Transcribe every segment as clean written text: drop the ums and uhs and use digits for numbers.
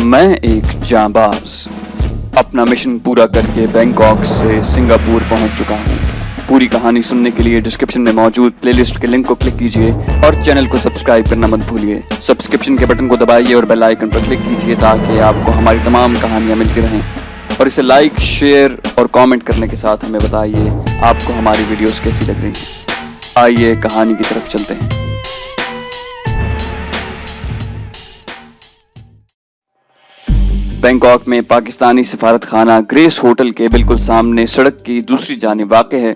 मैं एक जांबाज अपना मिशन पूरा करके बैंकॉक से सिंगापुर पहुंच चुका हूं। पूरी कहानी सुनने के लिए डिस्क्रिप्शन में मौजूद प्लेलिस्ट के लिंक को क्लिक कीजिए और चैनल को सब्सक्राइब करना मत भूलिए। सब्सक्रिप्शन के बटन को दबाइए और बेल आइकन पर क्लिक कीजिए ताकि आपको हमारी तमाम कहानियां मिलती रहें। और इसे लाइक, शेयर और कमेंट करने के साथ हमें बताइए आपको हमारी वीडियोस कैसी लग रही हैं। आइए कहानी की तरफ चलते हैं। बैंकॉक में पाकिस्तानी सफारत खाना ग्रेस होटल के बिल्कुल सामने सड़क की दूसरी जानिब वाक़ है।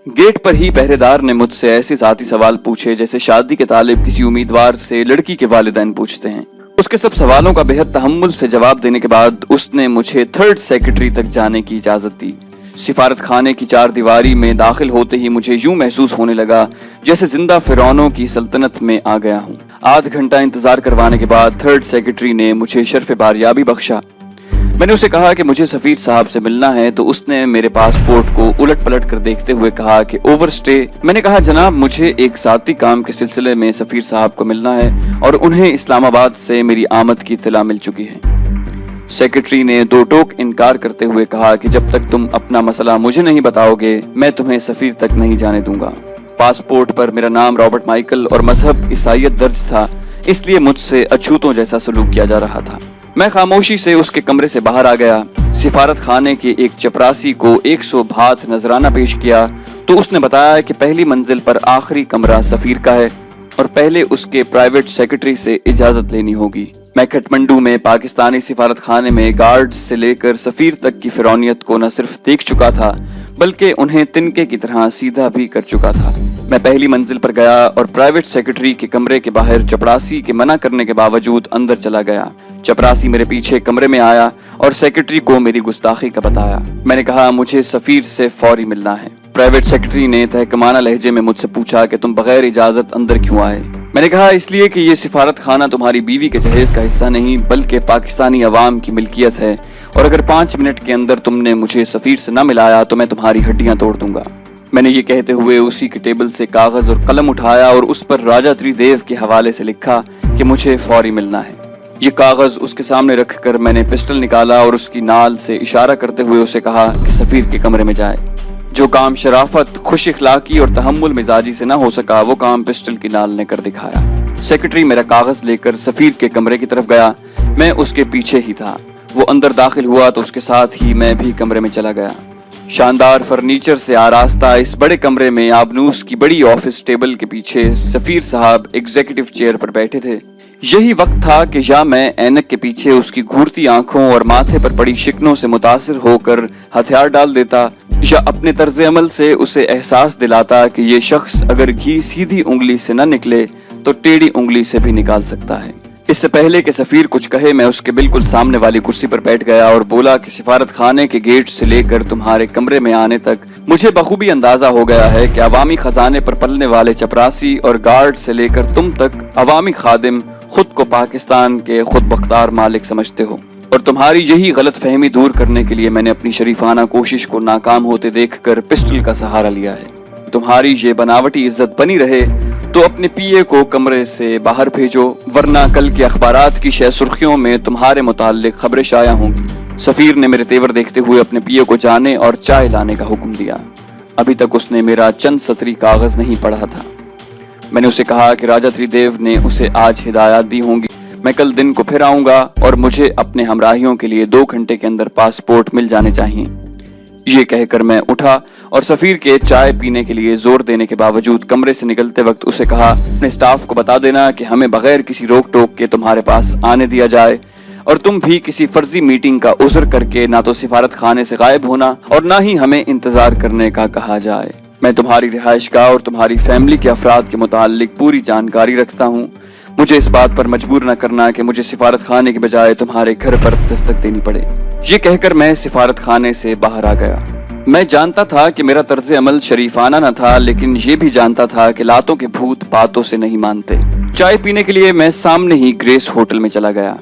गेट पर ही पहरेदार ने मुझसे ऐसे ज़ाती सवाल पूछे जैसे शादी के तालिब किसी उम्मीदवार से लड़की के वालिदैन पूछते हैं। उसके सब सवालों का बेहद तहम्मुल से जवाब देने के बाद उसने मुझे 3rd सेक्रेटरी तक जाने की इजाज़त दी। सिफारत खाने की 4 दीवारी में दाखिल होते ही मुझे यूं महसूस होने लगा जैसे जिंदा फिरौनों की सल्तनत में आ गया हूं। आध घंटा इंतजार करवाने के बाद 3rd सेक्रेटरी ने मुझे शर्फ बारियाबी बख्शा। मैंने उसे कहा कि मुझे सफीर साहब से मिलना है तो उसने मेरे पासपोर्ट को उलट पलट कर देखते हुए कहा कि ओवरस्टे। मैंने कहा जनाब, मुझे एक साथी काम के सिलसिले में सफीर साहब को मिलना है और उन्हें इस्लामाबाद से मेरी आमद की इत्तला मिल चुकी है। सेक्रेटरी ने 2 टोक इनकार करते हुए कहा कि जब तक तुम अपना मसला मुझे नहीं बताओगे मैं तुम्हें सफीर तक नहीं जाने दूंगा। पासपोर्ट पर मेरा नाम रॉबर्ट माइकल और मजहब ईसाईयत दर्ज था, इसलिए मुझसे अछूतों जैसा सलूक किया जा रहा था। मैं खामोशी से उसके कमरे से बाहर आ गया। सिफारत खाने के एक चपरासी को 100 भात नजराना पेश किया तो उसने बताया कि पहली मंजिल पर आखिरी कमरा सफीर का है और पहले उसके प्राइवेट सेक्रेटरी से इजाजत लेनी होगी। मैं काठमांडू में पाकिस्तानी सिफारत खाने में गार्ड्स से लेकर सफीर तक की फिरौनियत को न सिर्फ देख चुका था बल्कि उन्हें तिनके की तरह सीधा भी कर चुका था। मैं पहली मंजिल पर गया और प्राइवेट सेक्रेटरी के कमरे के बाहर चपरासी के मना करने के बावजूद अंदर चला गया। चपरासी मेरे पीछे कमरे में आया और सेक्रेटरी को मेरी गुस्ताखी का बताया। मैंने कहा मुझे सफीर से फौरी मिलना है। प्राइवेट सेक्रेटरी ने तहकमाना लहजे में मुझसे पूछा कि तुम बगैर इजाजत अंदर क्यों आए। मैंने कहा इसलिए कि ये सिफारत खाना तुम्हारी बीवी के जहेज का हिस्सा नहीं बल्कि पाकिस्तानी अवाम की मिल्कियत है और अगर 5 मिनट के अंदर तुमने मुझे सफीर से न मिलाया तो मैं तुम्हारी हड्डियां तोड़ दूंगा। मैंने ये कहते हुए उसी के टेबल से कागज और कलम उठाया और उस पर राजा त्रिदेव के हवाले से लिखा कि मुझे फौरी मिलना है। ये कागज उसके सामने रखकर मैंने पिस्टल निकाला और उसकी नाल से इशारा करते हुए उसे कहा कि सफीर के कमरे में जाए। जो काम शराफत, खुश इखलाकी और तहम्मुल मिजाजी से ना हो सका वो काम पिस्टल की नाल ने कर दिखाया। सेक्रेटरी मेरा कागज लेकर सफीर के कमरे की तरफ गया। मैं उसके पीछे ही था। वो अंदर दाखिल हुआ तो उसके साथ ही मैं भी कमरे में चला गया। शानदार फर्नीचर से आरास्ता इस बड़े कमरे में आबनूस की बड़ी ऑफिस टेबल के पीछे सफीर साहब एग्जीक्यूटिव चेयर पर बैठे थे। यही वक्त था कि या मैं ऐनक के पीछे उसकी घूरती आंखों और माथे पर पड़ी शिकनों से मुतासिर होकर हथियार डाल देता या अपने तर्ज अमल से उसे एहसास दिलाता कि ये शख्स अगर घी सीधी उंगली से न निकले तो टेढ़ी उंगली से भी निकाल सकता है। इससे पहले कि सफीर कुछ कहे मैं उसके बिल्कुल सामने वाली कुर्सी पर बैठ गया और बोला कि सिफारत खाने के गेट से लेकर तुम्हारे कमरे में आने तक मुझे बखूबी अंदाजा हो गया है कि अवामी खजाने पर पलने वाले चपरासी और गार्ड से लेकर तुम तक अवामी खादिम खुद को पाकिस्तान के खुद बख्तार मालिक समझते हो और तुम्हारी यही गलत फहमी दूर करने के लिए मैंने अपनी शरीफाना कोशिश को नाकाम होते देखकर पिस्टल का सहारा लिया है। तुम्हारी ये बनावटी इज्जत बनी रहे तो अपने पीए को कमरे से बाहर भेजो वरना कल के अखबारात की शह सुर्खियों में तुम्हारे मुताल्लिक खबरें शाया होंगी। सफीर ने मेरे तेवर देखते हुए अपने पीए को जाने और चाय लाने का हुक्म दिया। अभी तक उसने मेरा चंद सतरी कागज नहीं पढ़ा था। मैंने उसे कहा कि राजा त्रिदेव ने उसे आज हिदायत दी होंगी। मैं कल दिन को फिर आऊंगा और मुझे अपने हमराहियों के लिए 2 घंटे के अंदर पासपोर्ट मिल जाने चाहिए। ये कहकर मैं उठा और सफीर के चाय पीने के लिए जोर देने के बावजूद कमरे से निकलते वक्त उसे कहा अपने स्टाफ को बता देना कि हमें बगैर किसी रोक टोक के तुम्हारे पास आने दिया जाए और तुम भी किसी फर्जी मीटिंग का उज़्र करके ना तो सिफारत खाने से गायब होना और ना ही हमें इंतजार करने का कहा जाए। मैं तुम्हारी रिहाइश गाह और तुम्हारी फैमिली के अफराद के मुताल्लिक पूरी जानकारी रखता हूँ। मुझे इस बात पर मजबूर न करना कि मुझे सिफारत खाने के बजाय तुम्हारे घर पर दस्तक देनी पड़े। ये कहकर मैं सिफारत खाने से बाहर आ गया। मैं जानता था कि मेरा तर्ज अमल शरीफाना न था लेकिन ये भी जानता था कि लातों के भूत बातों से नहीं मानते। चाय पीने के लिए मैं सामने ही ग्रेस होटल में चला गया।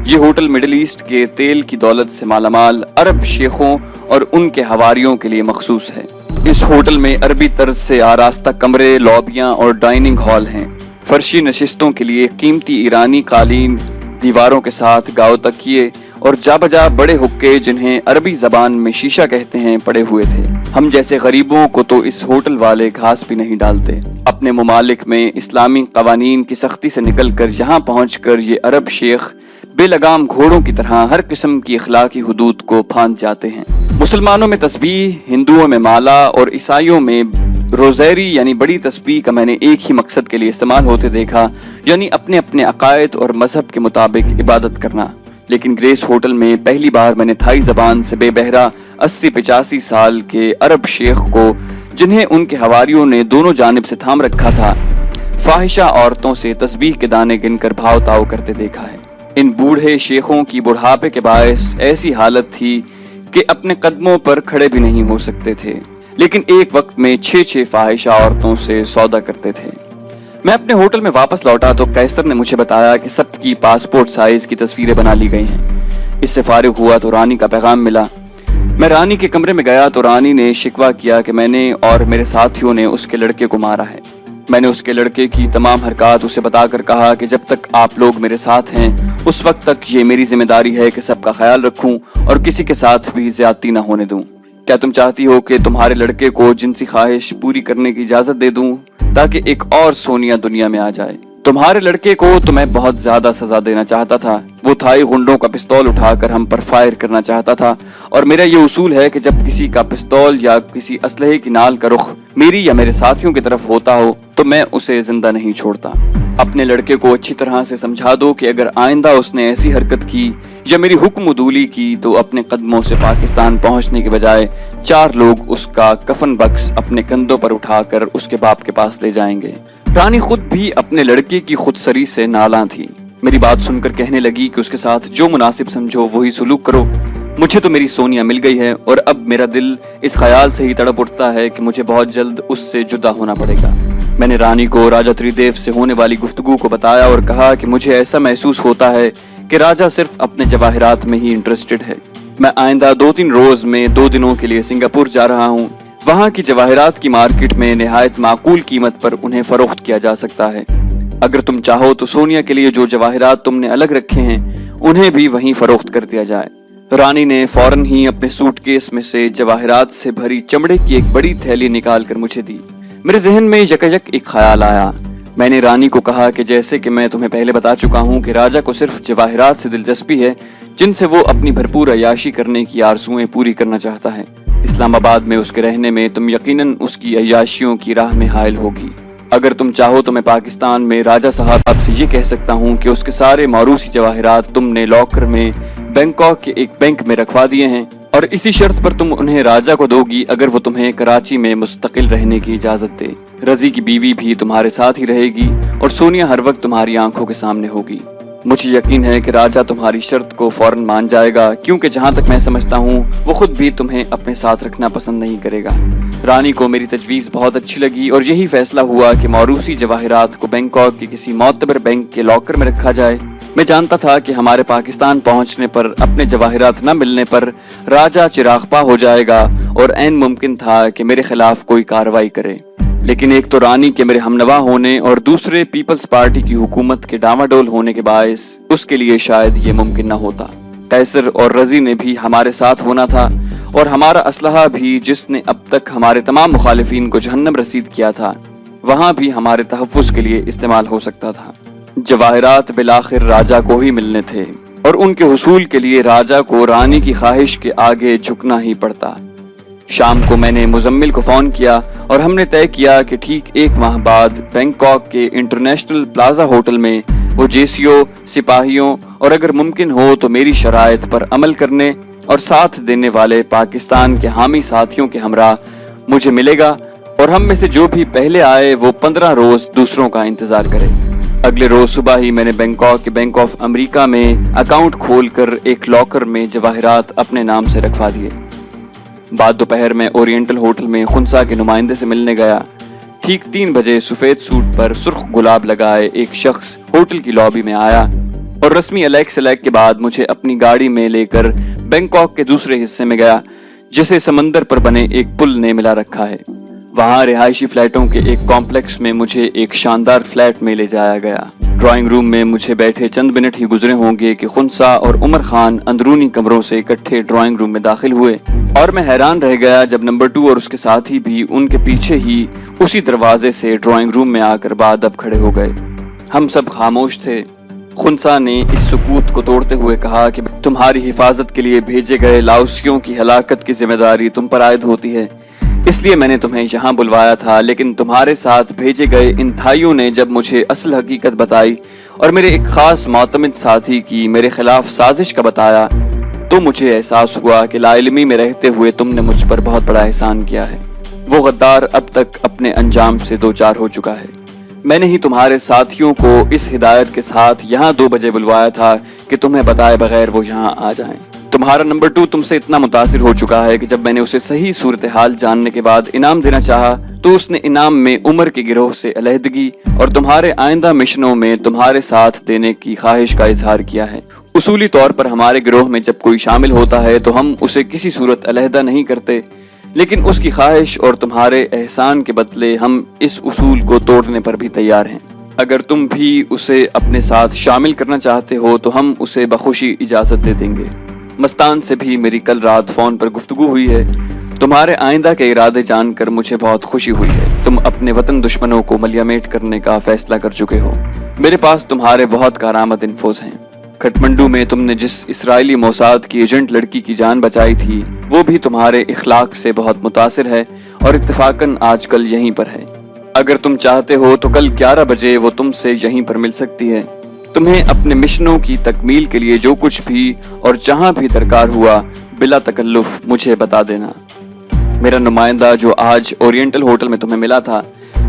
ये होटल मिडिल ईस्ट के तेल की दौलत से मालामाल अरब शेखों और उनके हवारियों के लिए मखसूस है। इस होटल में अरबी तर्ज से आरास्ता कमरे, लॉबियां और डाइनिंग हॉल हैं। फर्शी नशिस्तों के लिए कीमती ईरानी कालीन, दीवारों के साथ गाओ तकिए और जा बजा बड़े हुक्के जिन्हें अरबी जबान में शीशा कहते हैं पड़े हुए थे। हम जैसे गरीबों को तो इस होटल वाले घास भी नहीं डालते। अपने मुमालिक में इस्लामी कवानीन की सख्ती से निकलकर यहाँ पहुंचकर ये अरब शेख बेलगाम घोड़ों की तरह हर किस्म की अखलाकी हुदूद को फांद जाते हैं। मुसलमानों में तस्बीह, हिंदुओं में माला और ईसाइयों में रोज़ेरी यानी बड़ी तस्बीह का मैंने एक ही मकसद के लिए इस्तेमाल होते देखा, यानी अपने अपने अकायद और मजहब के मुताबिक इबादत करना। लेकिन ग्रेस होटल में पहली बार मैंने थाई जबान से बेबहरा 80-85 साल के अरब शेख को, जिन्हें उनके हवारियों ने दोनों जानिब से थाम रखा था, फाहिशा औरतों से तस्बीह के दाने गिनकर भाव ताव करते देखा है। इन बूढ़े शेखों की बुढ़ापे के बायस ऐसी हालत थी कि अपने कदमों पर खड़े भी नहीं हो सकते थे, लेकिन एक वक्त में 6 फाहिशा औरतों से सौदा करते थे। मैं अपने होटल में वापस लौटा तो कैसर ने मुझे बताया कि सबकी पासपोर्ट साइज की तस्वीरें बना ली गई हैं। इससे फारिग हुआ तो रानी का पैगाम मिला। मैं रानी के कमरे में गया तो रानी ने शिकवा किया कि मैंने और मेरे साथियों ने उसके लड़के को मारा है। मैंने उसके लड़के की तमाम हरकत उसे बताकर कहा कि जब तक आप लोग मेरे साथ हैं उस वक्त तक ये मेरी जिम्मेदारी है कि सबका ख्याल रखूं और किसी के साथ भी ज्यादती ना होने दूं। क्या तुम चाहती हो कि तुम्हारे लड़के को जिनसी ख्वाहिश पूरी करने की इजाजत दे दूं ताकि एक और सोनिया दुनिया में आ जाए? तुम्हारे लड़के को तो मैं बहुत ज्यादा सजा देना चाहता था। वो थाई गुंडों का पिस्तौल उठाकर हम पर फायर करना चाहता था और मेरा ये उसूल है कि जब किसी का पिस्तौल या किसी असलहे की नाल का रुख मेरी या मेरे साथियों की तरफ होता हो तो मैं उसे जिंदा नहीं छोड़ता। अपने लड़के को अच्छी तरह से समझा दो कि अगर आइंदा उसने ऐसी हरकत की या मेरी हुक्म उदूली की तो अपने कदमों से पाकिस्तान पहुंचने के बजाय 4 लोग उसका कफन बक्स अपने कंधों पर उठाकर उसके बाप के पास ले जाएंगे। रानी खुद भी अपने लड़के की खुदसरी से नाला थी। मेरी बात सुनकर कहने लगी कि उसके साथ जो मुनासिब समझो वही सुलूक करो। मुझे तो मेरी सोनिया मिल गई है और अब मेरा दिल इस ख्याल से ही तड़प उठता है कि मुझे बहुत जल्द उससे जुदा होना पड़ेगा। मैंने रानी को राजा त्रिदेव से होने वाली गुफ्तगू को बताया और कहा कि मुझे ऐसा महसूस होता है कि राजा सिर्फ अपने जवाहिरात में ही इंटरेस्टेड है। मैं आइंदा 2-3 रोज में 2 दिनों के लिए सिंगापुर जा रहा हूँ। वहाँ की जवाहिरात की मार्केट में निहायत माकूल कीमत पर उन्हें फरोख्त किया जा सकता है। अगर तुम चाहो तो सोनिया के लिए जो जवाहिरात तुमने अलग रखे हैं उन्हें भी वहीं फरोख्त कर दिया जाए। रानी ने फौरन ही अपने सूटकेस में से जवाहिरात से भरी चमड़े की एक बड़ी थैली निकाल कर मुझे दी। मेरे जहन में यकयक एक ख्याल आया। मैंने रानी को कहा कि जैसे कि मैं तुम्हें पहले बता चुका हूँ कि राजा को सिर्फ जवाहिरात से दिलचस्पी है जिनसे वो अपनी भरपूर अय्याशी करने की आरज़ुएं पूरी करना चाहता है। इस्लामाबाद में उसके रहने में तुम यकीनन उसकी अय्याशियों की राह में हायल होगी। अगर तुम चाहो तो मैं पाकिस्तान में राजा साहब से ये कह सकता हूँ कि उसके सारे मौरूसी जवाहिरात तुमने लॉकर में बैंकॉक के एक बैंक में रखवा दिए हैं और इसी शर्त पर तुम उन्हें राजा को दोगी अगर वो तुम्हें कराची में मुस्तकिल रहने की इजाजत दे। रजी की बीवी भी तुम्हारे साथ ही रहेगी और सोनिया हर वक्त तुम्हारी आंखों के सामने होगी। मुझे यकीन है कि राजा तुम्हारी शर्त को फौरन मान जाएगा, क्योंकि जहाँ तक मैं समझता हूँ वो खुद भी तुम्हें अपने साथ रखना पसंद नहीं करेगा। रानी को मेरी तजवीज़ बहुत अच्छी लगी और यही फैसला हुआ कि मौरूसी जवाहिरात को बैंकॉक के किसी मोतबर बैंक के लॉकर में रखा जाए। मैं जानता था कि हमारे पाकिस्तान पहुंचने पर अपने जवाहिरात न मिलने पर राजा चिरागपा हो जाएगा और ऐन मुमकिन था कि मेरे खिलाफ कोई कार्रवाई करे। लेकिन एक तो रानी के मेरे हमनवा होने और दूसरे पीपल्स पार्टी की हुकूमत के डामाडोल होने के बायस उसके लिए शायद ये मुमकिन न होता। कैसर और रजी ने भी हमारे साथ होना था और हमारा असलहा भी जिसने अब तक हमारे तमाम मुखालिफिन को जहन्नम रसीद किया था वहाँ भी हमारे तहफ़्फ़ुज़ के लिए इस्तेमाल हो सकता था। जवाहिरात बिलाखिर राजा को ही मिलने थे और उनके हुसूल के लिए राजा को रानी की ख्वाहिश के आगे झुकना ही पड़ता। शाम को मैंने मुजम्मिल को फ़ोन किया और हमने तय किया कि ठीक 1 माह बाद बैंकॉक के इंटरनेशनल प्लाजा होटल में वो जेसीओ, सिपाहियों और अगर मुमकिन हो तो मेरी शराइत पर अमल करने और साथ देने वाले पाकिस्तान के हामी साथियों के हमरा मुझे मिलेगा और हम में से जो भी पहले आए वो 15 रोज दूसरों का इंतजार करे। अगले रोज सुबह ही मैंने बैंकॉक के बैंक ऑफ अमेरिका में अकाउंट खोलकर एक लॉकर में जवाहिरात अपने नाम से रखवा दिए। बाद दोपहर में ओरिएंटल होटल में खुनसा के नुमाइंदे से मिलने गया। ठीक 3 बजे सफेद सूट पर सुर्ख गुलाब लगाए एक शख्स होटल की लॉबी में आया और रस्मी अलैक सलैक के बाद मुझे अपनी गाड़ी में लेकर बैंकॉक के दूसरे हिस्से में गया जिसे समंदर पर बने एक पुल ने मिला रखा है। वहाँ रिहायशी फ्लैटों के एक कॉम्प्लेक्स में मुझे एक शानदार फ्लैट में ले जाया गया। ड्राइंग रूम में मुझे बैठे चंद मिनट ही गुजरे होंगे कि खुनसा और उमर खान अंदरूनी कमरों से इकट्ठे ड्राइंग रूम में दाखिल हुए और मैं हैरान रह गया जब नंबर 2 और उसके साथी भी उनके पीछे ही उसी दरवाजे से ड्राइंग रूम में आकर बादब खड़े हो गए। हम सब खामोश थे। खुनसा ने इस सुकूत को तोड़ते हुए कहा कि तुम्हारी हिफाजत के लिए भेजे गए लाओसियों की हलाकत की जिम्मेदारी तुम पर आयद होती है, इसलिए मैंने तुम्हें यहाँ बुलवाया था। लेकिन तुम्हारे साथ भेजे गए इन थाइयों ने जब मुझे असल हकीकत बताई और मेरे एक खास मोतमिद साथी की मेरे खिलाफ साजिश का बताया तो मुझे एहसास हुआ कि लाइलमी में रहते हुए तुमने मुझ पर बहुत बड़ा एहसान किया है। वो गद्दार अब तक अपने अंजाम से दो चार हो चुका है। मैंने ही तुम्हारे साथियों को इस हिदायत के साथ यहाँ 2 बजे बुलवाया था कि तुम्हें बताए बगैर वो यहाँ आ जाएं। तुम्हारा नंबर 2 तुमसे इतना मुतासिर हो चुका है कि जब मैंने उसे सही सूरत हाल जानने के बाद इनाम देना चाहा तो उसने इनाम में उमर के गिरोह से अलहदगी और तुम्हारे आइंदा मिशनों में तुम्हारे साथ देने की ख्वाहिश का इजहार किया है। उसूली तौर पर हमारे गिरोह में जब कोई शामिल होता है तो हम उसे किसी सूरत अलहदा नहीं करते, लेकिन उसकी ख्वाहिश और तुम्हारे एहसान के बदले हम इस उसूल को तोड़ने पर भी तैयार हैं। अगर तुम भी उसे अपने साथ शामिल करना चाहते हो तो हम उसे बखुशी इजाज़त दे देंगे। मस्तान से भी मेरी कल रात फ़ोन पर गुफ्तगू हुई है। तुम्हारे आइंदा के इरादे जानकर मुझे बहुत खुशी हुई है। तुम अपने वतन दुश्मनों को मलियामेट करने का फैसला कर चुके हो। मेरे पास तुम्हारे बहुत कारामद इन्फोज हैं। काठमांडू में तुमने जिस इसराइली मोसाद की एजेंट लड़की की जान बचाई थी वो भी तुम्हारे इखलाक से बहुत मुतासिर है और इत्तेफाकन आजकल यहीं पर है। अगर तुम चाहते हो तो कल 11 बजे वो तुमसे यहीं पर मिल सकती है। तुम्हें अपने मिशनों की तकमील के लिए जो कुछ भी और जहां भी दरकार हुआ बिला तकल्लुफ मुझे बता देना। मेरा नुमाइंदा जो आज ओरिएंटल होटल में तुम्हें मिला था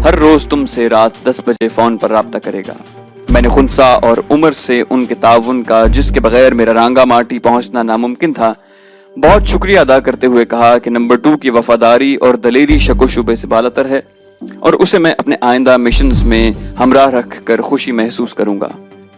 हर रोज तुमसे रात 10 बजे फ़ोन पर राब्ता करेगा। मैंने खुनसा और उमर से उनके ताउन का, जिसके बगैर मेरा रांगा माटी पहुंचना नामुमकिन था, बहुत शुक्रिया अदा करते हुए कहा कि नंबर 2 की वफादारी और दलेरी शको शुबे से बालातर है और उसे मैं अपने आइंदा मिशंस में हमराह रख कर खुशी महसूस करूंगा।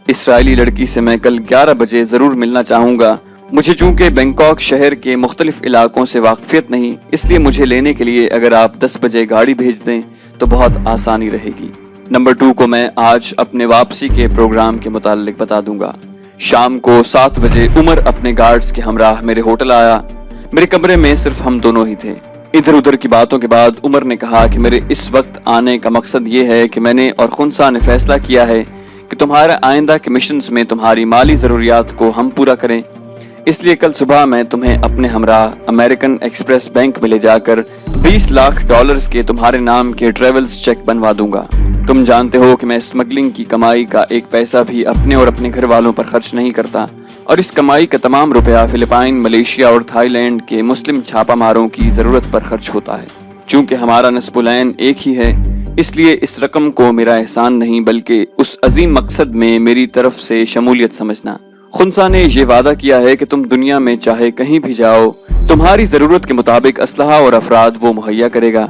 इसराइली लड़की से मैं कल 11 बजे ज़रूर मिलना चाहूँगा। मुझे चूंकि बैंकॉक शहर के मुख्तलिफ इलाकों से वाकफियत नहीं, इसलिए मुझे लेने के लिए अगर आप 10 बजे गाड़ी भेज दें तो बहुत आसानी रहेगी। नंबर 2 को मैं आज अपने वापसी के प्रोग्राम के मुतालिक बता दूंगा। शाम को 7 बजे उमर अपने गार्ड्स के हमराह मेरे होटल आया। मेरे कमरे में सिर्फ हम दोनों ही थे। इधर उधर की बातों के बाद उमर ने कहा कि मेरे इस वक्त आने का मकसद ये है कि मैंने और खुनसा ने फैसला किया है कि तुम्हारे आइंदा के मिशंस में तुम्हारी माली ज़रूरियात को हम पूरा करें। इसलिए कल सुबह मैं तुम्हें अपने हमराह अमेरिकन एक्सप्रेस बैंक में ले जाकर $20 लाख के तुम्हारे नाम के ट्रेवल्स चेक बनवा दूंगा। तुम जानते हो कि मैं स्मगलिंग की कमाई का एक पैसा भी अपने और अपने घर वालों पर खर्च नहीं करता और इस कमाई का तमाम रुपया फिलिपाइन, मलेशिया और थाईलैंड के मुस्लिम छापामारों की ज़रूरत पर खर्च होता है। चूंकि हमारा नस्बुलैन एक ही है, इसलिए इस रकम को मेरा एहसान नहीं बल्कि उस अजीम मकसद में मेरी तरफ से शमूलियत समझना। खुनसा ने ये वादा किया है कि तुम दुनिया में चाहे कहीं भी जाओ, तुम्हारी ज़रूरत के मुताबिक असलहा और अफराद वो मुहैया करेगा।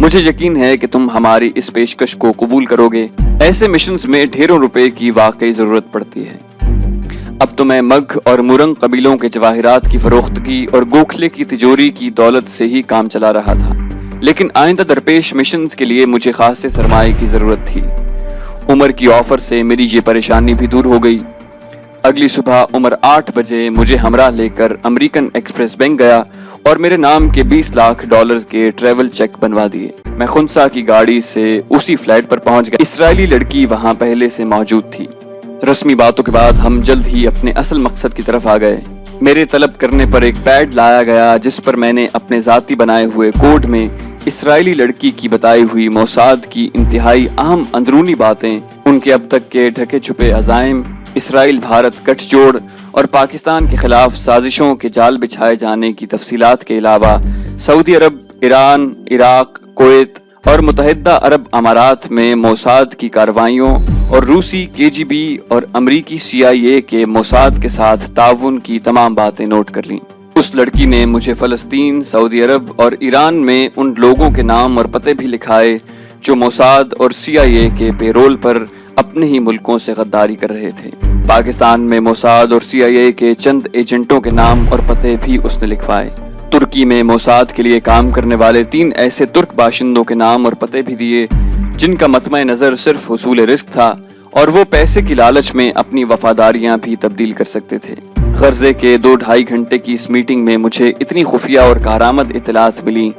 मुझे यकीन है कि तुम हमारी इस पेशकश को कबूल करोगे। ऐसे मिशंस में ढेरों रुपए की वाकई ज़रूरत पड़ती है। अब तो मैं मग और मुरंग कबीलों के जवाहिरात की फरोख्तगी और गोखले की तिजोरी की दौलत से ही काम चला रहा था, लेकिन आइंदा दरपेश मिशंस के लिए मुझे खासे सरमाए की ज़रूरत थी। उमर की ऑफर से मेरी ये परेशानी भी दूर हो गई। अगली सुबह उमर 8 बजे मुझे हमराह लेकर अमेरिकन एक्सप्रेस बैंक गया और मेरे नाम के $20 लाख के ट्रेवल चेक बनवा दिए। मैं खुनसा की गाड़ी से उसी फ्लाइट पर पहुंच गया। इसराइली लड़की वहां पहले से मौजूद थी। रस्मी बातों के बाद हम जल्द ही अपने असल मकसद की तरफ आ गए। मेरे तलब करने पर एक पैड लाया गया जिस पर मैंने अपने जाती बनाए हुए कोड में इसराइली लड़की की बताई हुई मोसाद की इंतहाई अहम अंदरूनी बातें, उनके अब तक के ढके छुपे अज़ाइम, इसराइल भारत गठजोड़ और पाकिस्तान के खिलाफ साजिशों के जाल बिछाए जाने की तफसीलात के अलावा सऊदी अरब, ईरान, इराक, कुवैत और मुत्तहिदा अरब अमारात में मोसाद की कार्रवाइयों और रूसी KGB और अमरीकी CIA के मोसाद के साथ ताउन की तमाम बातें नोट कर लीं। उस लड़की ने मुझे फ़लस्तीन, सऊदी अरब और ईरान में उन लोगों के नाम और पते भी लिखाए जो मोसाद और CIA के पेरोल पर अपने ही मुल्कों से गद्दारी कर रहे थे। पाकिस्तान में मोसाद और CIA के चंद एजेंटों के नाम और पते भी उसने लिखवाए। तुर्की में मोसाद के लिए काम करने वाले 3 ऐसे तुर्क बाशिंदों के नाम और पते भी दिए जिनका मतमय नज़र सिर्फ हुसूल रिस्क था اور وہ پیسے کی لالچ میں اپنی وفاداریاں بھی تبدیل کر سکتے تھے۔ غرضے کے 2-2.5 گھنٹے کی اس میٹنگ میں مجھے اتنی خفیہ اور کارآمد اطلاعات ملی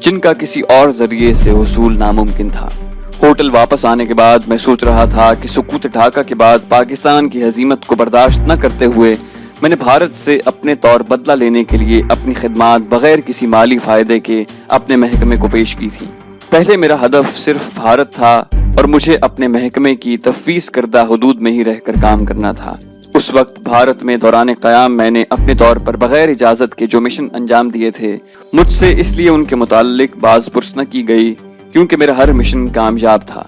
جن کا کسی اور ذریعے سے حصول ناممکن تھا۔ ہوٹل واپس آنے کے بعد میں سوچ رہا تھا کہ سقوط ڈھاکہ کے بعد پاکستان کی ہزیمت کو برداشت نہ کرتے ہوئے میں نے بھارت سے اپنے طور بدلہ لینے کے لیے اپنی خدمات بغیر کسی مالی فائدے کے اپنے محکمے کو پیش کی تھی۔ پہلے میرا ہدف صرف بھارت تھا اور مجھے اپنے محکمے کی تفویض کردہ حدود میں ہی رہ کر کام کرنا تھا۔ اس وقت بھارت میں دوران قیام میں نے اپنے طور پر بغیر اجازت کے جو مشن انجام دیے تھے مجھ سے اس لیے ان کے متعلق باز پرس نہ کی گئی کیونکہ میرا ہر مشن کامیاب تھا،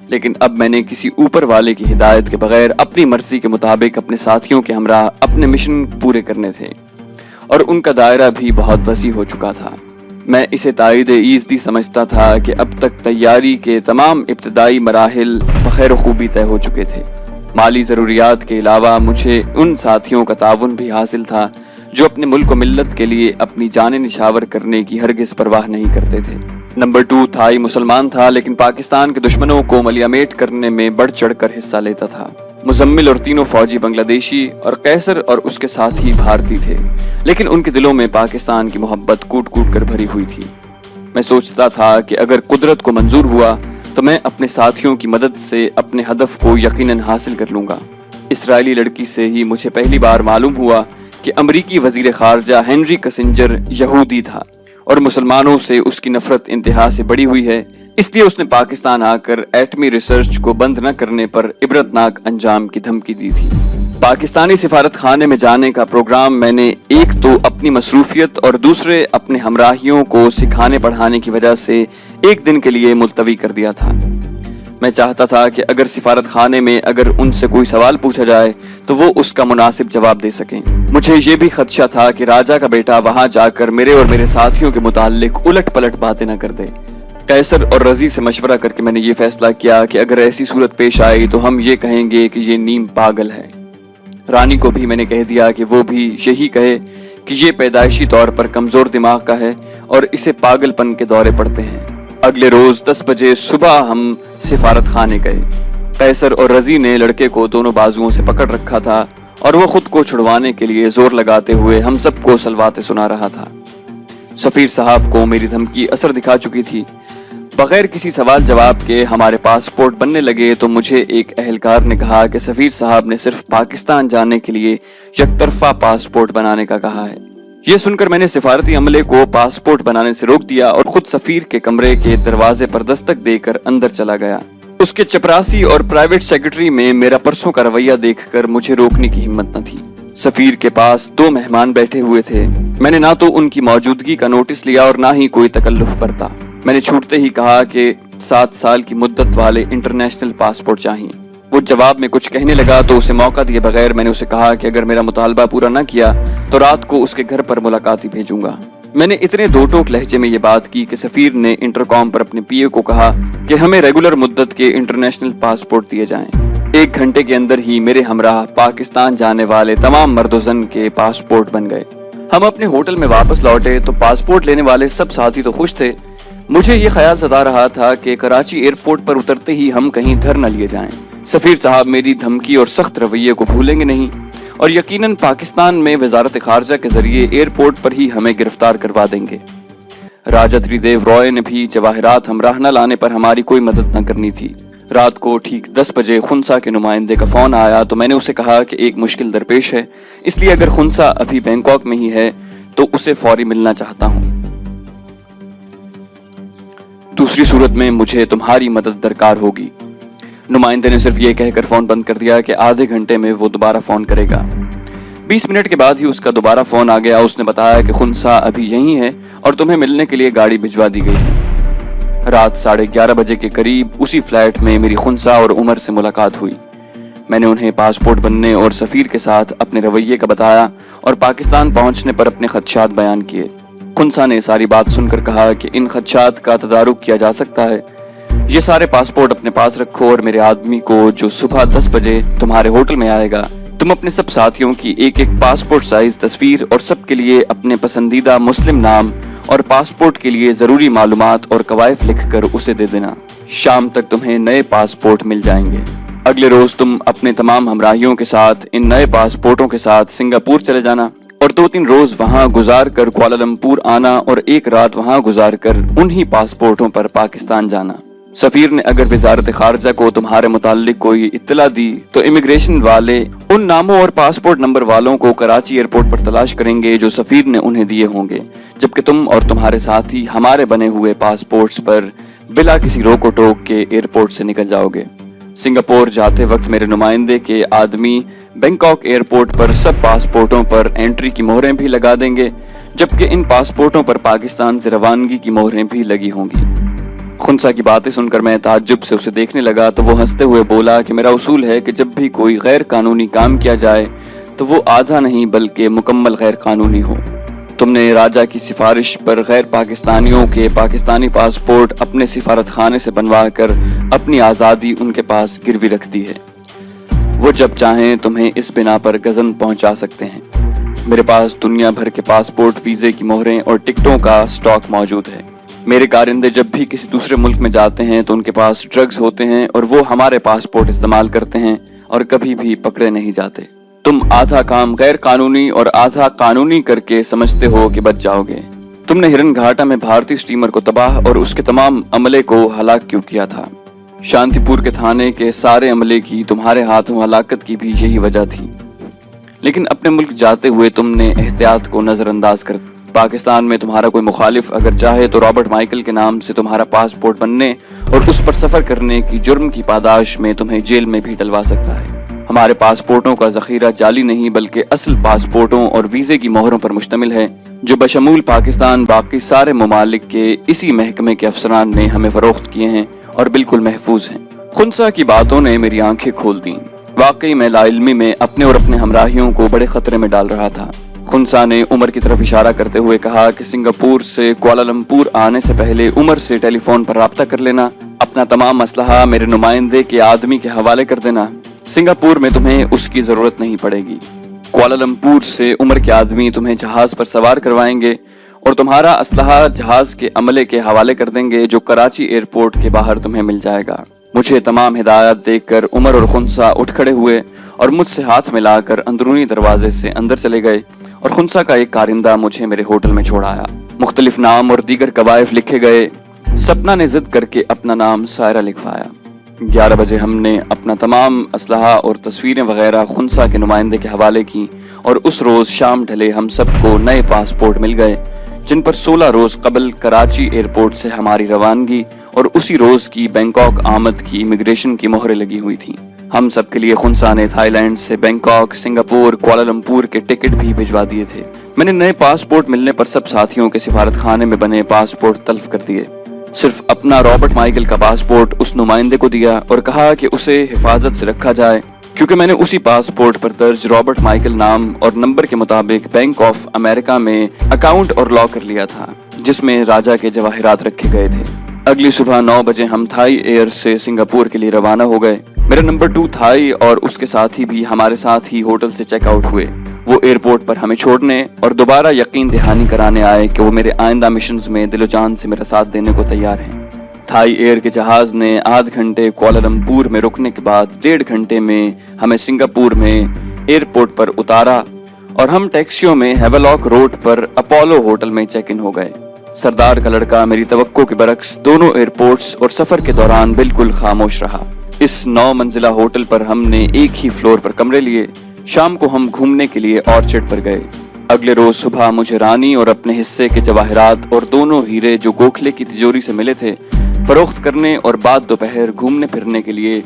لیکن اب میں نے کسی اوپر والے کی ہدایت کے بغیر اپنی مرضی کے مطابق اپنے ساتھیوں کے ہمراہ اپنے مشن پورے کرنے تھے اور ان کا دائرہ بھی بہت وسیع ہو چکا تھا۔ میں اسے تائید ایزدی سمجھتا تھا کہ اب تک تیاری کے تمام ابتدائی مراحل بخیر و خوبی طے ہو چکے تھے۔ مالی ضروریات کے علاوہ مجھے ان ساتھیوں کا تعاون بھی حاصل تھا جو اپنے ملک و ملت کے لیے اپنی جانیں نچھاور کرنے کی ہرگز پرواہ نہیں کرتے تھے۔ نمبر 2 تھائی مسلمان تھا لیکن پاکستان کے دشمنوں کو ملیامیٹ کرنے میں بڑھ چڑھ کر حصہ لیتا تھا۔ مزمل اور تینوں فوجی بنگلہ دیشی اور قیصر اور اس کے ساتھی بھارتی تھے، لیکن ان کے دلوں میں پاکستان کی محبت کوٹ کوٹ کر بھری ہوئی تھی۔ میں سوچتا تھا کہ اگر قدرت کو منظور ہوا تو میں اپنے ساتھیوں کی مدد سے اپنے ہدف کو یقیناً حاصل کر لوں گا۔ اسرائیلی لڑکی سے ہی مجھے پہلی بار معلوم ہوا کہ امریکی وزیر خارجہ ہنری کسنجر یہودی تھا اور مسلمانوں سے اس کی نفرت انتہا سے بڑھی ہوئی ہے، اس لیے اس نے پاکستان آ کر ایٹمی ریسرچ کو بند نہ کرنے پر عبرتناک انجام کی دھمکی دی تھی۔ پاکستانی سفارت خانے میں جانے کا پروگرام میں نے ایک تو اپنی مصروفیت اور دوسرے اپنے ہمراہیوں کو سکھانے پڑھانے کی وجہ سے ایک دن کے لیے ملتوی کر دیا تھا۔ میں چاہتا تھا کہ اگر سفارت خانے میں اگر ان سے کوئی سوال پوچھا جائے تو وہ اس کا مناسب جواب دے سکیں۔ مجھے یہ بھی خدشہ تھا کہ راجا کا بیٹا وہاں جا کر میرے اور میرے ساتھیوں کے متعلق الٹ پلٹ باتیں نہ کر دے۔ قیصر اور رضی سے مشورہ کر کے میں نے یہ فیصلہ کیا کہ اگر ایسی صورت پیش آئی تو ہم یہ کہیں گے کہ یہ نیم پاگل ہے۔ رانی کو بھی میں نے کہہ دیا کہ وہ بھی یہی کہے کہ یہ پیدائشی طور پر کمزور دماغ کا ہے اور اسے پاگل پن کے دورے پڑتے ہیں۔ اگلے روز 10 بجے صبح ہم سفارت خانے گئے۔ قیصر اور رضی نے لڑکے کو دونوں بازوؤں سے پکڑ رکھا تھا اور وہ خود کو چھڑوانے کے لیے زور لگاتے ہوئے ہم سب کو سلواتے سنا رہا تھا۔ سفیر صاحب کو میری دھمکی اثر دکھا چکی تھی۔ بغیر کسی سوال جواب کے ہمارے پاسپورٹ بننے لگے تو مجھے ایک اہلکار نے کہا کہ سفیر صاحب نے صرف پاکستان جانے کے لیے یک طرفہ پاسپورٹ بنانے کا کہا ہے۔ یہ سن کر میں نے سفارتی عملے کو پاسپورٹ بنانے سے روک دیا اور خود سفیر کے کمرے کے دروازے پر دستک دے کر اندر چلا گیا۔ اس کے چپراسی اور پرائیویٹ سیکرٹری میں میرا پرسوں کا رویہ دیکھ کر مجھے روکنے کی ہمت نہ تھی۔ سفیر کے پاس 2 مہمان بیٹھے ہوئے تھے۔ میں نے نہ تو ان کی موجودگی کا نوٹس لیا اور نہ ہی کوئی تکلف برتا۔ میں نے چھوٹتے ہی کہا کہ 7 سال کی مدت والے انٹرنیشنل پاسپورٹ چاہیے۔ وہ جواب میں کچھ کہنے لگا تو اسے موقع دیے بغیر میں نے اسے کہا کہ اگر میرا مطالبہ پورا نہ کیا تو رات کو اس کے گھر پر ملاقاتی بھیجوں گا۔ میں نے اتنے 2 ٹوک لہجے میں یہ بات کی کہ سفیر نے انٹرکام پر اپنے پی اے کو کہا کہ ہمیں ریگولر مدت کے انٹرنیشنل پاسپورٹ دیے جائیں۔ 1 گھنٹے کے اندر ہی میرے ہمراہ پاکستان جانے والے تمام مرد و زن کے پاسپورٹ بن گئے۔ ہم اپنے ہوٹل میں واپس لوٹے تو پاسپورٹ لینے والے سب ساتھی تو خوش تھے۔ مجھے یہ خیال ستا رہا تھا کہ کراچی ایئرپورٹ پر اترتے ہی ہم کہیں دھر نہ لیے جائیں۔ سفیر صاحب میری دھمکی اور سخت رویے کو بھولیں گے نہیں اور یقیناً پاکستان میں وزارت خارجہ کے ذریعے ایئرپورٹ پر ہی ہمیں گرفتار کروا دیں گے۔ راجا تریدیو رائے نے بھی جواہرات ہمراہ نہ لانے پر ہماری کوئی مدد نہ کرنی تھی۔ رات کو ٹھیک 10 بجے خنسا کے نمائندے کا فون آیا تو میں نے اسے کہا کہ ایک مشکل درپیش ہے، اس لیے اگر خنسا ابھی بینکاک میں ہی ہے تو اسے فوری ملنا چاہتا ہوں۔ دوسری صورت میں مجھے تمہاری مدد درکار ہوگی۔ نمائندے نے صرف یہ کہہ کر فون بند کر دیا کہ آدھے گھنٹے میں وہ دوبارہ فون کرے گا۔ 20 منٹ کے بعد ہی اس کا دوبارہ فون آ گیا۔ اس نے بتایا کہ خنسا ابھی یہیں ہے اور تمہیں ملنے کے لیے گاڑی بھجوا دی گئی ہے۔ رات 11:30 بجے کے قریب اسی فلیٹ میں میری خنسا اور عمر سے ملاقات ہوئی۔ میں نے انہیں پاسپورٹ بننے اور سفیر کے ساتھ اپنے رویے کا بتایا اور پاکستان پہنچنے پر اپنے خدشات بیان کیے۔ خنسا نے ساری بات سن کر کہا کہ ان خدشات کا تدارک کیا جا سکتا ہے۔ یہ سارے پاسپورٹ اپنے پاس رکھو اور میرے آدمی کو جو صبح 10 بجے تمہارے ہوٹل میں آئے گا، تم اپنے سب ساتھیوں کی ایک پاسپورٹ سائز تصویر اور سب کے لیے اپنے پسندیدہ مسلم نام اور پاسپورٹ کے لیے ضروری معلومات اور قوائف لکھ کر اسے دے دینا۔ شام تک تمہیں نئے پاسپورٹ مل جائیں گے۔ अगले रोज तुम अपने तमाम हमराहियों के साथ इन नए पासपोर्टों के साथ सिंगापुर चले जाना और 2-3 रोज वहां गुजार कर कुआलालंपुर आना और एक रात वहां गुजार कर उन्हीं पासपोर्टों पर पाकिस्तान जाना। सफीर ने अगर वजारत खारजा को तुम्हारे मुताल्लिक कोई इत्तला दी तो इमिग्रेशन वाले उन नामों और पासपोर्ट नंबर वालों को कराची एयरपोर्ट पर तलाश करेंगे जो सफीर ने उन्हें दिए होंगे, जबकि तुम और तुम्हारे साथी हमारे बने हुए पासपोर्ट्स पर बिला किसी रोको टोक के एयरपोर्ट से निकल जाओगे। सिंगापुर जाते वक्त मेरे नुमाइंदे के आदमी बैंकॉक एयरपोर्ट पर सब पासपोर्टों पर एंट्री की मोहरें भी लगा देंगे, जबकि इन पासपोर्टों पर पाकिस्तान से रवानगी की मोहरें भी लगी होंगी। खुनसा की बातें सुनकर मैं ताज्जुब से उसे देखने लगा तो वो हंसते हुए बोला कि मेरा उसूल है कि जब भी कोई गैर कानूनी काम किया जाए तो वो आधा नहीं बल्कि मुकम्मल गैर कानूनी हो। तुमने राजा की सिफारिश पर गैर पाकिस्तानियों के पाकिस्तानी पासपोर्ट अपने सिफारत खाने से बनवा कर अपनी आज़ादी उनके पास गिरवी रख दी है। वो जब चाहें तुम्हें इस बिना पर गजन पहुंचा सकते हैं। मेरे पास दुनिया भर के पासपोर्ट, वीज़े की मोहरें और टिकटों का स्टॉक मौजूद है। मेरे कारिंदे जब भी किसी दूसरे मुल्क में जाते हैं तो उनके पास ड्रग्स होते हैं और वो हमारे पासपोर्ट इस्तेमाल करते हैं और कभी भी पकड़े नहीं जाते। तुम आधा काम गैर कानूनी और आधा कानूनी करके समझते हो कि बच जाओगे। तुमने हिरन घाटा में भारतीय स्टीमर को तबाह और उसके तमाम अमले को हलाक क्यों किया था? शांतिपुर के थाने के सारे अमले की तुम्हारे हाथों हलाकत की भी यही वजह थी। लेकिन अपने मुल्क जाते हुए तुमने एहतियात को नजरअंदाज कर पाकिस्तान में तुम्हारा कोई मुखालिफ अगर चाहे तो रॉबर्ट माइकल के नाम से तुम्हारा पासपोर्ट बनने और उस पर सफर करने की जुर्म की पादाश में तुम्हें जेल में भी डलवा सकता है। हमारे पासपोर्टों का जखीरा जाली नहीं बल्कि असल पासपोर्टों और वीजे की मोहरों पर मुश्तमिल है, जो बशमूल पाकिस्तान बाकी सारे ममालिक के इसी महकमे के अफसरान ने हमें फरोख्त किए हैं और बिल्कुल महफूज हैं। खुनसा की बातों ने मेरी आंखें खोल दी। वाकई मैं लाइल्मी में अपने और अपने हमराहियों को बड़े खतरे में डाल रहा था। खुनसा ने उमर की तरफ इशारा करते हुए कहा कि सिंगापुर से कुआलालंपुर आने से पहले उमर से टेलीफोन पर राब्ता कर लेना, अपना तमाम मसला मेरे नुमाइंदे के आदमी के हवाले कर देना। सिंगापुर में तुम्हें उसकी जरूरत नहीं पड़ेगी। कुआलालंपुर से उमर के आदमी तुम्हें जहाज पर सवार करवाएंगे और तुम्हारा असलहा जहाज के अमले के हवाले कर देंगे, जो कराची एयरपोर्ट के बाहर तुम्हें मिल जाएगा। मुझे तमाम हिदायत देखकर उमर और खुनसा उठ खड़े हुए और मुझसे हाथ मिलाकर अंदरूनी दरवाजे से अंदर चले गए और खुनसा का एक कारिंदा मुझे मेरे होटल में छोड़ आया। मुख्तलिफ नाम और दीगर कवायफ लिखे गए। सपना ने जिद करके अपना नाम सायरा लिखवाया। 11 बजे हमने अपना तमाम असलहा और तस्वीरें वगैरह खुनसा के नुमाइंदे के हवाले की और उस रोज शाम ढले हम सबको नए पासपोर्ट मिल गए, जिन पर 16 रोज कबल कराची एयरपोर्ट से हमारी रवानगी और उसी रोज की बैंकॉक आमद की इमिग्रेशन की मोहरें लगी हुई थी। हम सब के लिए खुनसा ने थाईलैंड से बैंकॉक, सिंगापुर, कुआलालंपुर के टिकट भी भिजवा दिए थे। मैंने नए पासपोर्ट मिलने पर सब साथियों के सिफारत खाने में बने पासपोर्ट तल्फ कर दिए। सिर्फ अपना रॉबर्ट माइकल का पासपोर्ट उस नुमाइंदे को दिया और कहा कि उसे हिफाजत से रखा जाए, क्योंकि मैंने उसी पासपोर्ट पर दर्ज रॉबर्ट माइकल नाम और नंबर के मुताबिक बैंक ऑफ अमेरिका में अकाउंट और लॉक कर लिया था, जिसमें राजा के जवाहिरात रखे गए थे। अगली सुबह 9 बजे हम थाई एयर से सिंगापुर के लिए रवाना हो गए। मेरा नंबर 2 थाई और उसके साथी भी हमारे साथ ही होटल से चेकआउट हुए। वो एयरपोर्ट पर हमें छोड़ने और दोबारा यकीन दहानी कराने आए कि वो मेरे आइंदा मिशंस में दिलो जान से मेरा साथ देने को तैयार हैं। थाई एयर के जहाज ने आध घंटे कुआलालंपुर में रुकने के बाद 1.5 घंटे में हमें सिंगापुर में एयरपोर्ट पर उतारा और हम टैक्सियों में हेवलॉक रोड पर अपोलो होटल में चेक इन हो गए। सरदार का लड़का मेरी तवक्को के बरक्स दोनों एयरपोर्ट्स और सफर के दौरान बिल्कुल खामोश रहा। इस 9 मंजिला होटल पर हमने एक ही फ्लोर पर कमरे लिए। शाम को हम घूमने के लिए ऑर्चर्ड पर गए। अगले रोज सुबह मुझे रानी और अपने हिस्से के जवाहिरात और दोनों हीरे जो गोखले की तिजोरी से मिले थे फरोख्त करने और बाद दोपहर घूमने फिरने के लिए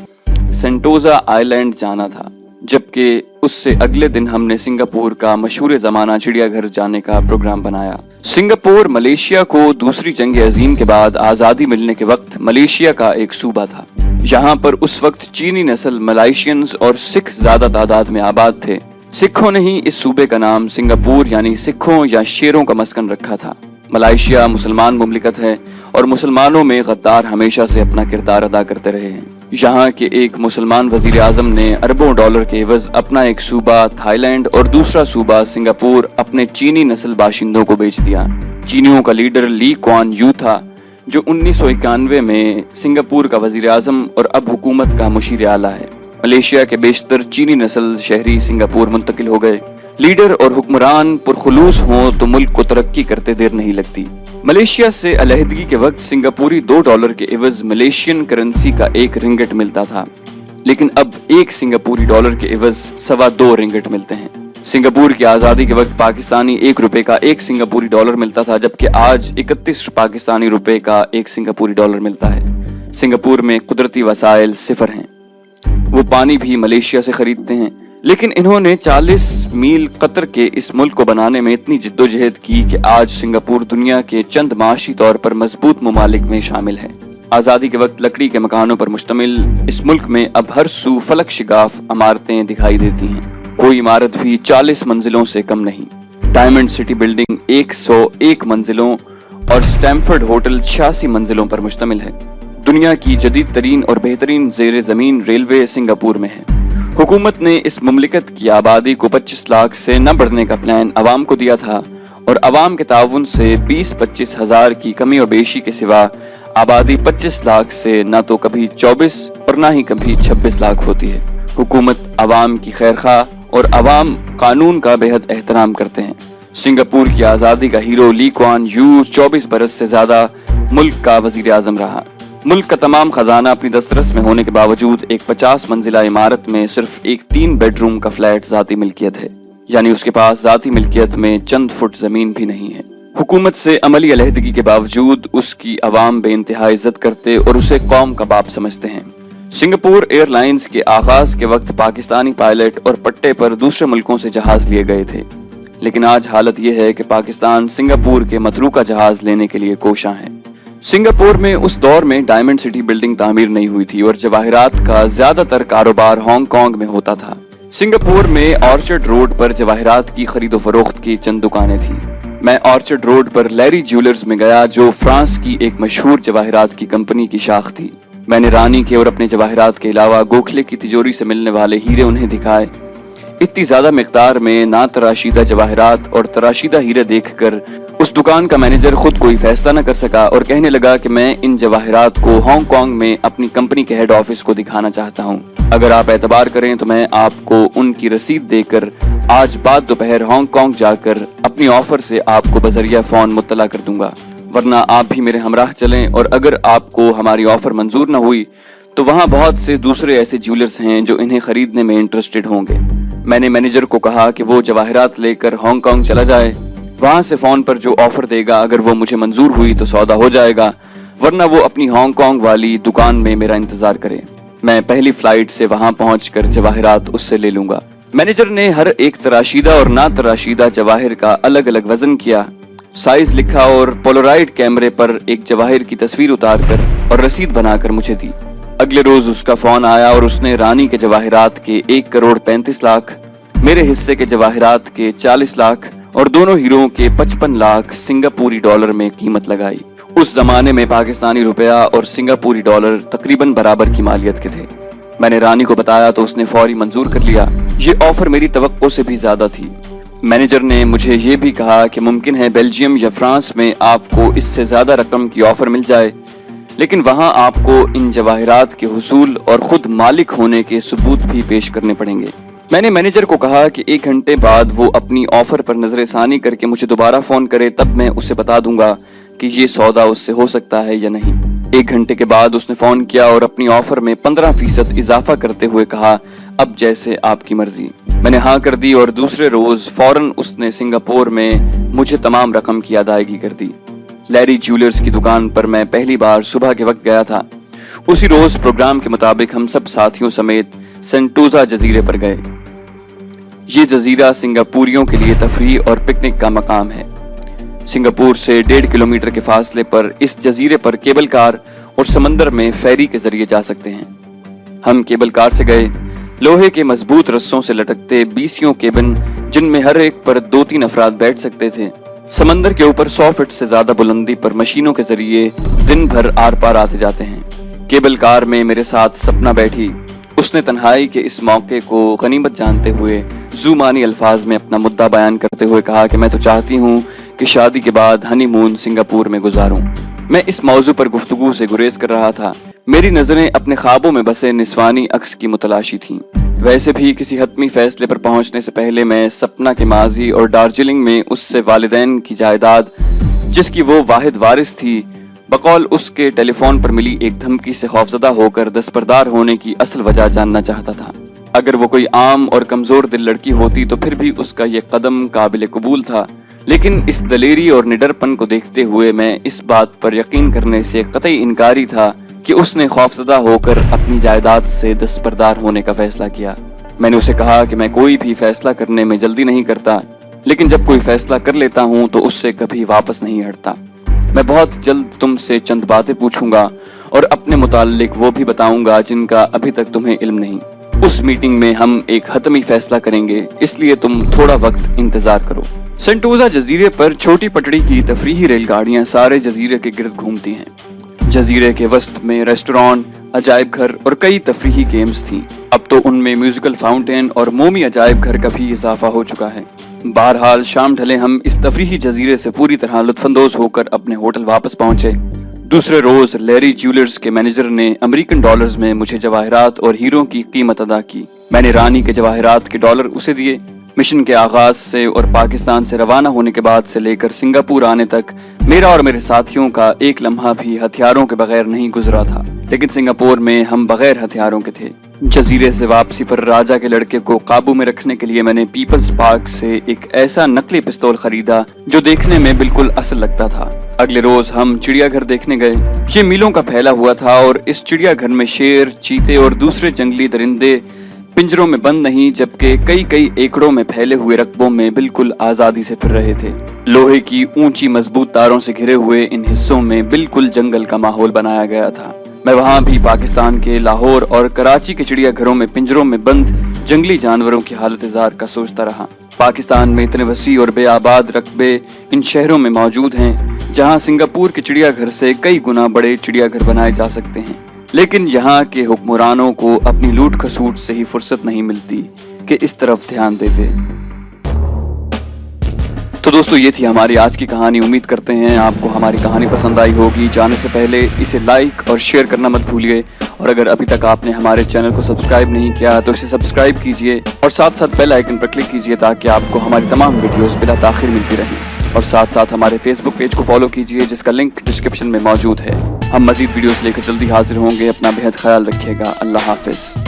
सेंटोजा आइलैंड जाना था, जबकि उससे अगले दिन हमने सिंगापुर का मशहूर जमाना चिड़ियाघर जाने का प्रोग्राम बनाया। सिंगापुर मलेशिया को दूसरी जंग अजीम के बाद आज़ादी मिलने के वक्त मलेशिया का एक सूबा था। यहाँ पर उस वक्त चीनी नस्ल मलाइशियंस और सिख ज्यादा तादाद में आबाद थे। सिखों ने ही इस सूबे का नाम सिंगापुर यानी सिखों या शेरों का मस्कन रखा था। मलाइशिया मुसलमान मुमलिकत है और मुसलमानों में गद्दार हमेशा से अपना किरदार अदा करते रहे हैं। यहाँ के एक मुसलमान वजीर आजम ने अरबों डॉलर के एवज अपना एक सूबा थाईलैंड और दूसरा सूबा सिंगापुर अपने चीनी नस्ल बाशिंदों को बेच दिया। चीनियों का लीडर ली क्वान यू था, जो 1991 में सिंगापुर का वजीर आजम और अब हुकूमत का मुशीर आला है। मलेशिया के बेशतर चीनी नस्ल शहरी सिंगापुर मुंतकिल हो गए। लीडर और हुक्मरान पुरखुलूस हों तो मुल्क को तरक्की करते देर नहीं लगती। मलेशिया से अलहदगी के वक्त सिंगापुरी $2 के एवज मलेशियन करेंसी का 1 रिंगिट मिलता था, लेकिन अब 1 सिंगापुरी डॉलर के एवज 2.25 रिंगिट मिलते हैं। सिंगापुर की आज़ादी के वक्त पाकिस्तानी $1 का 1 सिंगापुरी डॉलर मिलता था, जबकि आज 31 पाकिस्तानी रुपए का 1 सिंगापुरी डॉलर मिलता है। सिंगापुर में कुदरती वसाइल सिफर हैं, वो पानी भी मलेशिया से खरीदते हैं, लेकिन इन्होंने 40 मील कतर के इस मुल्क को बनाने में इतनी जिद्दोजहद की कि आज सिंगापुर दुनिया के चंद माशी तौर पर मजबूत ममालिक में शामिल है। आज़ादी के वक्त लकड़ी के मकानों पर मुश्तमिल इस मुल्क में अब हर सू फलक शिगाफ इमारतें दिखाई देती हैं। कोई इमारत भी 40 मंजिलों से कम नहीं। डायमंड सिटी बिल्डिंग 101 मंजिलों और स्टैमफर्ड होटल 86 मंजिलों पर मुश्तमिल है। दुनिया की जदीद तरीन और बेहतरीन ज़ेर ज़मीन रेलवे सिंगापुर में है। हुकूमत ने इस मुमलिकत की आबादी को 25 लाख से न बढ़ने का प्लान अवाम को दिया था और अवाम के ताउन से 20-25 हज़ार की कमी और बेशी के सिवा आबादी 25 लाख से न तो कभी 24 और न ही कभी 26 लाख होती है। हुकूमत अवाम की खैरख्वाह और अवाम कानून का बेहद एहतराम करते हैं। सिंगापुर की आज़ादी का हीरो ली कुआन यू 24 बरस से ज़्यादा मुल्क का वज़ीर आज़म रहा। मुल्क का तमाम खजाना अपनी दस्तरस में होने के बावजूद एक 50 मंजिला इमारत में सिर्फ एक 3 बेडरूम का फ्लैट ज़ाती मिल्कियत है, यानी उसके पास ज़ाती मिल्कियत में चंद फुट ज़मीन भी नहीं है। हुकूमत से अमली अलहदगी के बावजूद उसकी अवाम बेइंतहा इज्जत करते और उसे कौम का बाप समझते हैं। सिंगापुर एयरलाइंस के आगाज के वक्त पाकिस्तानी पायलट और पट्टे पर दूसरे मुल्कों से जहाज लिए गए थे, लेकिन आज हालत यह है कि पाकिस्तान सिंगापुर के मतरूका जहाज लेने के लिए कोशां है। सिंगापुर में उस दौर में डायमंड सिटी बिल्डिंग तामीर नहीं हुई थी और जवाहिरात का ज्यादातर कारोबार हांगकांग में होता था। सिंगापुर में ऑर्चर्ड रोड पर जवाहिरात की खरीदो फरोख्त की चंद दुकानें थी। मैं ऑर्चर्ड रोड पर लैरी ज्वेलर्स में गया, जो फ्रांस की एक मशहूर जवाहिरात की कंपनी की शाख थी। मैंने रानी के और अपने जवाहिरात के अलावा गोखले की तिजोरी से मिलने वाले हीरे उन्हें दिखाए। इतनी ज्यादा मिकदार में ना तराशीदा जवाहिरात और तराशीदा हीरे देखकर उस दुकान का मैनेजर खुद कोई फैसला न कर सका और कहने लगा कि मैं इन जवाहिरात को हांगकांग में अपनी कंपनी के हेड ऑफिस को दिखाना चाहता हूं। अगर आप एतबार करें तो मैं आपको उनकी रसीद देकर आज बाद दोपहर हांगकांग जाकर अपनी ऑफर से आपको बजरिया फोन मुत्तला कर दूंगा, वरना आप भी मेरे हमराह चलें। और अगर आपको हमारी ऑफर मंजूर न हुई तो वहाँ बहुत से दूसरे ऐसे ज्वेलर्स हैं जो इन्हें खरीदने में इंटरेस्टेड होंगे। मैंने मैनेजर को कहा कि वो जवाहिरात लेकर हांगकांग चला जाए। वहाँ से फोन पर जो ऑफर देगा, अगर वो मुझे मंजूर हुई तो सौदा हो जाएगा, वरना वो अपनी हांगकांग वाली दुकान में मेरा इंतजार करे। मैं पहली फ्लाइट से वहाँ पहुंचकर जवाहिरात उससे ले लूंगा। मैनेजर ने हर एक तराशीदा और ना तराशीदा जवाहिर का अलग अलग वजन किया, साइज लिखा और पोलराइड कैमरे पर एक जवाहिर की तस्वीर उतार कर और रसीद बनाकर मुझे दी। अगले रोज उसका फोन आया और उसने रानी के जवाहिरात के 1,35,00,000, मेरे हिस्से के जवाहिरात के 40 लाख और दोनों हीरों के 55 लाख सिंगापुरी डॉलर में कीमत लगाई। उस जमाने में पाकिस्तानी रुपया और सिंगापुरी डॉलर तकरीबन बराबर की मालियत के थे। मैंने रानी को बताया तो उसने फौरी मंजूर कर लिया। ये ऑफर मेरी तवक्को से भी ज्यादा थी। मैनेजर ने मुझे ये भी कहा कि मुमकिन है बेल्जियम या फ्रांस में आपको इससे ज्यादा रकम की ऑफर मिल जाए, लेकिन वहां आपको इन जवाहिरात के हुसूल और खुद मालिक होने के सबूत भी पेश करने पड़ेंगे। मैंने मैनेजर को कहा कि 1 घंटे बाद वो अपनी ऑफर पर नजरसानी करके मुझे दोबारा फोन करे, तब मैं उसे बता दूंगा कि ये सौदा उससे हो सकता है या नहीं। 1 घंटे के बाद उसने फोन किया और अपनी ऑफर में 15% इजाफा करते हुए कहा, अब जैसे आपकी मर्जी। मैंने हाँ कर दी और दूसरे रोज फौरन उसने सिंगापुर में मुझे तमाम रकम की अदायगी कर दी। लैरी ज्वेलर्स की दुकान पर मैं पहली बार सुबह के वक्त गया था। उसी रोज प्रोग्राम के मुताबिक हम सब साथियों समेत सेंटोजा जजीरे पर गए। ये जजीरा सिंगापुरियों के लिए तफरीह और पिकनिक का मकाम है। सिंगापुर से 1.5 किलोमीटर के फासले पर इस जजीरे पर केबल कार और समंदर में फेरी के जरिए जा सकते हैं। हम केबल कार से गए। लोहे के मजबूत रस्सों से लटकते 20 केबिन, जिनमें हर एक पर 2-3 अफराद बैठ सकते थे। समंदर के ऊपर 100 फीट से ज्यादा बुलंदी पर मशीनों के जरिए दिन भर आर पार आते जाते हैं। केबल कार में मेरे साथ सपना बैठी। उसने तन्हाई के इस मौके को गनीमत जानते हुए जुमानी अल्फाज में अपना मुद्दा बयान करते हुए कहा कि मैं तो चाहती हूँ कि शादी के बाद हनीमून सिंगापुर में गुजारूं। मैं इस मौजू पर गुफ्तगू से गुरेज कर रहा था میری نظریں اپنے خوابوں میں بسے نسوانی عکس کی متلاشی تھیں۔ ویسے بھی کسی حتمی فیصلے پر پہنچنے سے پہلے میں سپنا کے ماضی اور دارجلنگ میں اس سے والدین کی جائیداد جس کی وہ واحد وارث تھی بقول اس کے ٹیلی فون پر ملی ایک دھمکی سے خوفزدہ ہو کر دستبردار ہونے کی اصل وجہ جاننا چاہتا تھا۔ اگر وہ کوئی عام اور کمزور دل لڑکی ہوتی تو پھر بھی اس کا یہ قدم قابل قبول تھا، لیکن اس دلیری اور نڈر پن کو دیکھتے ہوئے میں اس بات پر یقین کرنے سے قطعی انکاری تھا کہ اس نے خوفزدہ ہو کر اپنی جائیداد سے دستبردار ہونے کا فیصلہ کیا۔ میں نے اسے کہا کہ میں کوئی بھی فیصلہ کرنے میں جلدی نہیں کرتا، لیکن جب کوئی فیصلہ کر لیتا ہوں تو اس سے کبھی واپس نہیں ہٹتا۔ میں بہت جلد تم سے چند باتیں پوچھوں گا اور اپنے متعلق وہ بھی بتاؤں گا جن کا ابھی تک تمہیں علم نہیں۔ اس میٹنگ میں ہم ایک حتمی فیصلہ کریں گے، اس لیے تم تھوڑا وقت انتظار کرو۔ سنٹوزا جزیرے پر چھوٹی پٹڑی کی تفریحی ریل گاڑیاں سارے جزیرے کے گرد گھومتی ہیں۔ جزیرے کے وسط میں ریسٹورانٹ، عجائب گھر اور کئی تفریحی گیمز تھیں۔ اب تو ان میں میوزیکل فاؤنٹین اور مومی عجائب گھر کا بھی اضافہ ہو چکا ہے۔ بہرحال شام ڈھلے ہم اس تفریحی جزیرے سے پوری طرح لطف اندوز ہو کر اپنے ہوٹل واپس پہنچے۔ دوسرے روز لیری جیولرز کے مینیجر نے امریکن ڈالرز میں مجھے جواہرات اور ہیروں کی قیمت ادا کی۔ میں نے رانی کے جواہرات کے ڈالر اسے دیے۔ مشن کے آغاز سے اور پاکستان سے روانہ ہونے کے بعد سے لے کر سنگاپور آنے تک میرا اور میرے ساتھیوں کا ایک لمحہ بھی ہتھیاروں کے بغیر نہیں گزرا تھا، لیکن سنگاپور میں ہم بغیر ہتھیاروں کے تھے۔ جزیرے سے واپسی پر راجا کے لڑکے کو قابو میں رکھنے کے لیے میں نے پیپلز پارک سے ایک ایسا نقلی پستول خریدا جو دیکھنے میں بالکل اصل لگتا تھا۔ اگلے روز ہم چڑیا گھر دیکھنے گئے۔ یہ میلوں کا پھیلا ہوا تھا اور اس چڑیا گھر میں شیر، چیتے اور دوسرے جنگلی درندے پنجروں میں بند نہیں جبکہ کئی ایکڑوں میں پھیلے ہوئے رقبوں میں بالکل آزادی سے پھر رہے تھے۔ لوہے کی اونچی مضبوط تاروں سے گھرے ہوئے ان حصوں میں بالکل جنگل کا ماحول بنایا گیا تھا۔ میں وہاں بھی پاکستان کے لاہور اور کراچی کے چڑیا گھروں میں پنجروں میں بند جنگلی جانوروں کی حالت زار کا سوچتا رہا۔ پاکستان میں اتنے وسیع اور بے آباد رقبے ان شہروں میں موجود ہیں جہاں سنگاپور کے چڑیا گھر سے کئی گنا بڑے چڑیا گھر بنائے جا سکتے ہیں، لیکن یہاں کے حکمرانوں کو اپنی لوٹ کھسوٹ سے ہی فرصت نہیں ملتی کہ اس طرف دھیان دیتے۔ تو دوستو یہ تھی ہماری آج کی کہانی۔ امید کرتے ہیں آپ کو ہماری کہانی پسند آئی ہوگی۔ جانے سے پہلے اسے لائک اور شیئر کرنا مت بھولیے، اور اگر ابھی تک آپ نے ہمارے چینل کو سبسکرائب نہیں کیا تو اسے سبسکرائب کیجئے اور ساتھ بیل آئیکن پر کلک کیجئے تاکہ آپ کو ہماری تمام ویڈیوز بلا تاخیر ملتی رہیں، اور ساتھ ہمارے فیس بک پیج کو فالو کیجئے جس کا لنک ڈسکرپشن میں موجود ہے۔ ہم مزید ویڈیوز لے کر جلدی حاضر ہوں گے۔ اپنا بہت خیال رکھیے گا۔ اللہ حافظ۔